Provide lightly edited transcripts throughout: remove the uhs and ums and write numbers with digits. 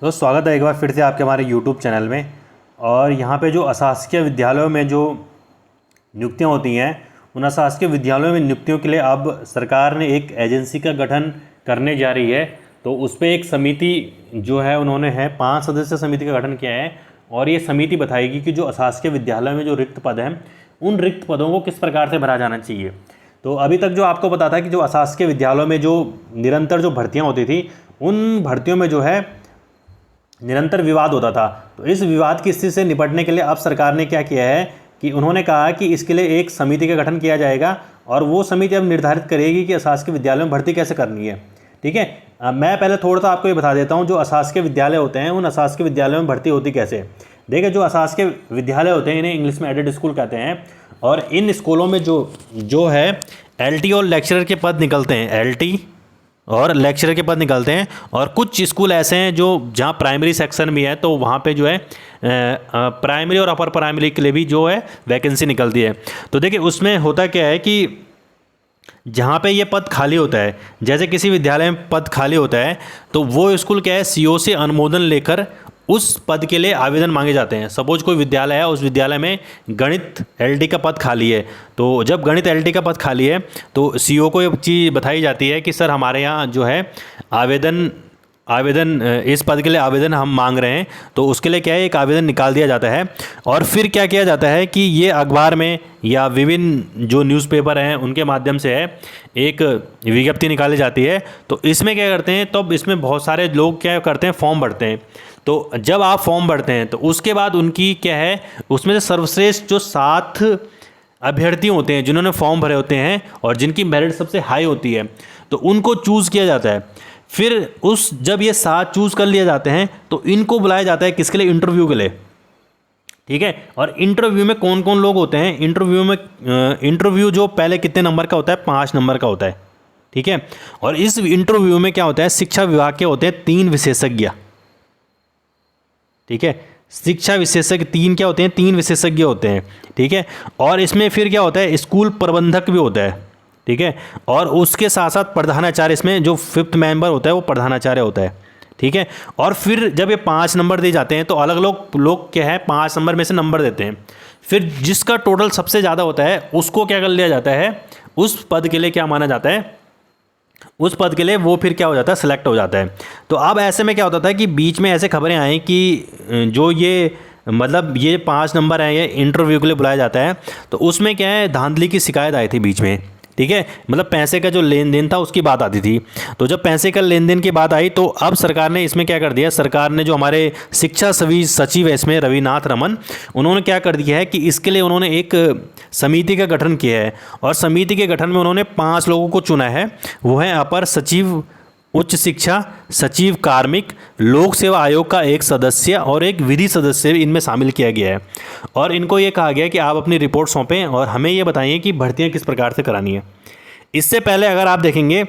तो स्वागत है एक बार फिर से आपके हमारे YouTube चैनल में। और यहाँ पे जो अशासकीय विद्यालयों में जो नियुक्तियाँ होती हैं, उन अशासकीय विद्यालयों में नियुक्तियों के लिए अब सरकार ने एक एजेंसी का गठन करने जा रही है। तो उस पर एक समिति जो है उन्होंने 5 सदस्य समिति का गठन किया है। और ये समिति बताएगी कि जो अशासकीय विद्यालयों में जो रिक्त पद हैं, उन रिक्त पदों को किस प्रकार से भरा जाना चाहिए। तो अभी तक जो आपको पता था कि जो अशासकीय विद्यालयों में जो निरंतर जो भर्तियाँ होती थी, उन भर्तियों में जो है निरंतर विवाद होता था। तो इस विवाद की स्थिति से निपटने के लिए अब सरकार ने क्या किया है कि उन्होंने कहा कि इसके लिए एक समिति का गठन किया जाएगा और वो समिति अब निर्धारित करेगी कि अशासकीय विद्यालयों में भर्ती कैसे करनी है। ठीक है, मैं पहले थोड़ा सा आपको ये बता देता हूँ जो अशासकीय विद्यालय होते हैं, उन अशासकीय विद्यालयों में भर्ती होती कैसे। देखिए, जो अशासकीय विद्यालय होते हैं इन्हें इंग्लिश में एडेड स्कूल कहते हैं। और इन स्कूलों में जो है LT और लेक्चरर के पद निकलते हैं, LT और लेक्चरर के पद निकलते हैं। और कुछ स्कूल ऐसे हैं जो जहाँ प्राइमरी सेक्शन भी है, तो वहाँ पे जो है प्राइमरी और अपर प्राइमरी के लिए भी जो है वैकेंसी निकलती है। तो देखिए, उसमें होता क्या है कि जहाँ पे ये पद खाली होता है, जैसे किसी विद्यालय में पद खाली होता है, तो वो स्कूल क्या है CO से अनुमोदन लेकर उस पद के लिए आवेदन मांगे जाते हैं। सपोज कोई विद्यालय है, उस विद्यालय में गणित LT का पद खाली है, तो जब गणित LT का पद खाली है तो CO को ये चीज़ बताई जाती है कि सर हमारे यहाँ जो है आवेदन इस पद के लिए आवेदन हम मांग रहे हैं। तो उसके लिए क्या है, एक आवेदन निकाल दिया जाता है। और फिर क्या किया जाता है कि ये अखबार में या विभिन्न जो न्यूज़पेपर हैं उनके माध्यम से है एक विज्ञप्ति निकाली जाती है। तो इसमें क्या करते हैं, तो इसमें बहुत सारे लोग क्या करते हैं, फॉर्म भरते हैं। तो जब आप फॉर्म भरते हैं तो उसके बाद उनकी क्या है, उसमें से सर्वश्रेष्ठ जो 7 अभ्यर्थी होते हैं जिन्होंने फॉर्म भरे होते हैं और जिनकी मेरिट सबसे हाई होती है, तो उनको चूज़ किया जाता है। फिर जब ये 7 चूज़ कर लिए जाते हैं तो इनको बुलाया जाता है किसके लिए, इंटरव्यू के लिए। ठीक है, और इंटरव्यू में कौन कौन लोग होते हैं, इंटरव्यू जो पहले कितने नंबर का होता है, 5 नंबर का होता है। ठीक है, और इस इंटरव्यू में क्या होता है, शिक्षा विभाग के होते हैं 3 विशेषज्ञ। ठीक है, शिक्षा विशेषज्ञ 3 क्या होते हैं, 3 विशेषज्ञ होते हैं। ठीक है, और इसमें फिर क्या होता है, स्कूल प्रबंधक भी होता है। ठीक है, और उसके साथ साथ प्रधानाचार्य, इसमें जो 5th मेंबर होता है वो प्रधानाचार्य होता है। ठीक है, और फिर जब ये 5 नंबर दिए जाते हैं तो अलग अलग लोग क्या है 5 नंबर में से नंबर देते हैं। फिर जिसका टोटल सबसे ज़्यादा होता है उसको क्या कर लिया जाता है, उस पद के लिए क्या माना जाता है, उस पद के लिए वो फिर क्या हो जाता है, सेलेक्ट हो जाता है। तो अब ऐसे में क्या होता था कि बीच में ऐसे खबरें आई कि जो ये मतलब ये 5 नंबर हैं, ये इंटरव्यू के लिए बुलाया जाता है। तो उसमें क्या है, धांधली की शिकायत आई थी बीच में। ठीक है, मतलब पैसे का जो लेन देन था उसकी बात आती थी। तो जब पैसे का लेन देन की बात आई तो अब सरकार ने इसमें क्या कर दिया, सरकार ने जो हमारे शिक्षा सचिव है इसमें रविनाथ रमन, उन्होंने क्या कर दिया है कि इसके लिए उन्होंने एक समिति का गठन किया है। और समिति के गठन में उन्होंने 5 लोगों को चुना है। वो है अपर सचिव उच्च शिक्षा, सचिव कार्मिक, लोक सेवा आयोग का एक सदस्य और एक विधि सदस्य इनमें शामिल किया गया है। और इनको ये कहा गया है कि आप अपनी रिपोर्ट सौंपें और हमें ये बताइए कि भर्तियां किस प्रकार से करानी है। इससे पहले अगर आप देखेंगे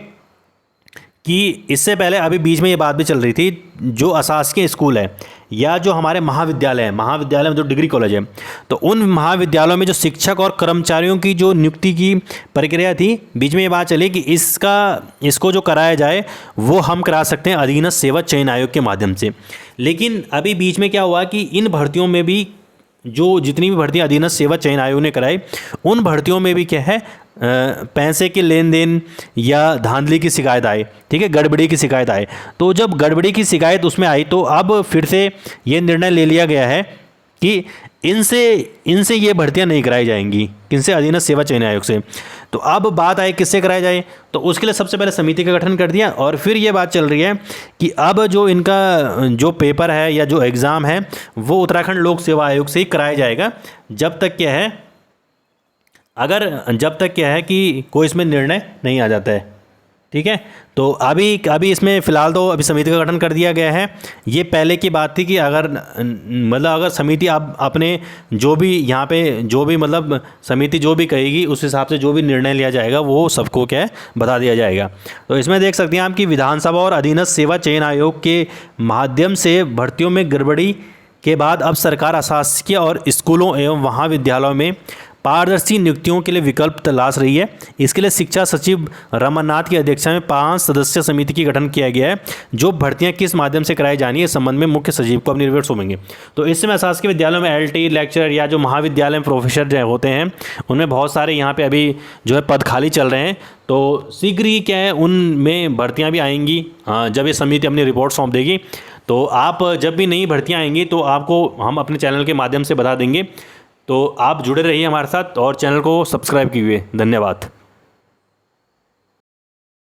कि इससे पहले अभी बीच में ये बात भी चल रही थी, जो अशासकीय स्कूल है या जो हमारे महाविद्यालय हैं, महाविद्यालय में जो डिग्री कॉलेज है, तो उन महाविद्यालयों में जो शिक्षक और कर्मचारियों की जो नियुक्ति की प्रक्रिया थी, बीच में ये बात चली कि इसको जो कराया जाए वो हम करा सकते हैं अधीनस्थ सेवा चयन आयोग के माध्यम से। लेकिन अभी बीच में क्या हुआ कि इन भर्तियों में भी जो जितनी भी भर्तियाँ अधीनस्थ सेवा चयन आयोग ने कराई, उन भर्तियों में भी क्या है, पैसे के लेन देन या धांधली की शिकायत आए। ठीक है, गड़बड़ी की शिकायत आए। तो जब गड़बड़ी की शिकायत उसमें आई तो अब फिर से ये निर्णय ले लिया गया है कि इनसे ये भर्तियां नहीं कराई जाएंगी, किनसे, अधीनस्थ सेवा चयन आयोग से। तो अब बात आए किससे कराया जाए, तो उसके लिए सबसे पहले समिति का गठन कर दिया। और फिर ये बात चल रही है कि अब जो इनका जो पेपर है या जो एग्ज़ाम है वो उत्तराखंड लोक सेवा आयोग से ही कराया जाएगा, जब तक क्या है कि कोई इसमें निर्णय नहीं आ जाता है। ठीक है, तो अभी इसमें फ़िलहाल तो अभी समिति का गठन कर दिया गया है। ये पहले की बात थी कि अगर समिति आप अपने जो भी यहाँ पे जो भी मतलब समिति जो भी कहेगी उस हिसाब से जो भी निर्णय लिया जाएगा वो सबको क्या है बता दिया जाएगा। तो इसमें देख सकते हैं आप कि विधानसभा और अधीनस्थ सेवा चयन आयोग के माध्यम से भर्तियों में गड़बड़ी के बाद अब सरकार अशासकीय और स्कूलों एवं महाविद्यालयों में पारदर्शी नियुक्तियों के लिए विकल्प तलाश रही है। इसके लिए शिक्षा सचिव रमननाथ की अध्यक्षता में 5 सदस्य समिति की गठन किया गया है, जो भर्तियां किस माध्यम से कराई जानी है इस संबंध में मुख्य सचिव को अपनी रिपोर्ट सौंपेंगे। तो इस समय शासकीय विद्यालयों में LT लेक्चरर या जो महाविद्यालय में प्रोफेसर जो होते हैं उनमें बहुत सारे यहाँ पे अभी जो है पद खाली चल रहे हैं। तो शीघ्र ही क्या है उनमें भर्तियाँ भी आएंगी जब ये समिति अपनी रिपोर्ट सौंप देगी। तो आप जब भी नई भर्तियाँ आएंगी तो आपको हम अपने चैनल के माध्यम से बता देंगे। तो आप जुड़े रहिए हमारे साथ और चैनल को सब्सक्राइब कीजिए। धन्यवाद।